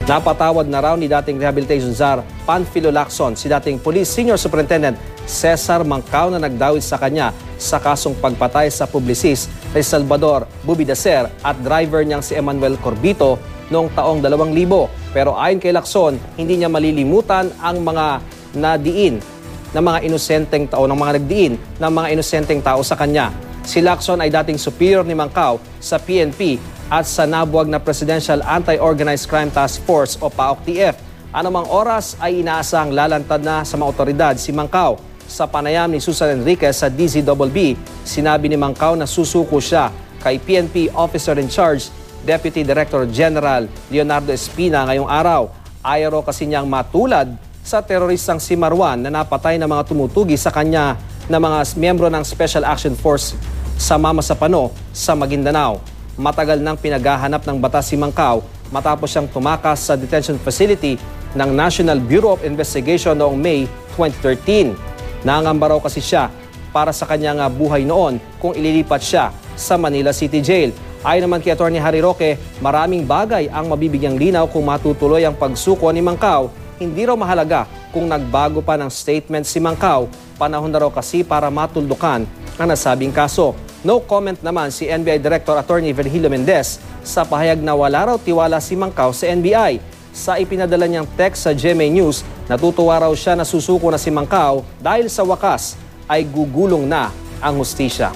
Napatawad na raw ni dating Rehabilitation Czar Panfilo Lacson si dating Police Senior Superintendent Cesar Mancao na nagdawit sa kanya sa kasong pagpatay sa publicist kay Salvador Bubidacer at driver niyang si Emmanuel Corbito noong taong 2000. Pero ayon kay Lacson, hindi niya malilimutan ang mga nagdiin ng mga inosenteng tao sa kanya. Si Lacson ay dating superior ni Mancao sa PNP at sa nabuwag na Presidential Anti-Organized Crime Task Force o PAOK-TF. Anumang oras ay inaasahang lalantad na sa mga otoridad si Mancao. Sa panayam ni Susan Enriquez sa DZBB, sinabi ni Mancao na susuko siya kay PNP Officer in Charge, Deputy Director General Leonardo Espina ngayong araw. Ayaw kasi niyang matulad sa teroristang si Marwan na napatay ng mga tumutugi sa kanya na mga miyembro ng Special Action Force sa Mamasapano sa Maguindanao. Matagal nang pinaghahanap ng batas si Mancao matapos siyang tumakas sa detention facility ng National Bureau of Investigation noong May 2013. Nangamba raw kasi siya para sa kanyang buhay noon kung ililipat siya sa Manila City Jail. Ayon naman kay Atty. Harry Roque, maraming bagay ang mabibigyang linaw kung matutuloy ang pagsuko ni Mancao. Hindi raw mahalaga kung nagbago pa ng statement si Mancao. Panahon na raw kasi para matuldukan ang nasabing kaso. No comment naman si NBI Director Atty. Virgilio Mendez sa pahayag na wala raw tiwala si Mancao sa NBI. Sa ipinadala niyang text sa GMA News, natutuwa raw siya na susuko na si Mancao dahil sa wakas ay gugulong na ang hustisya.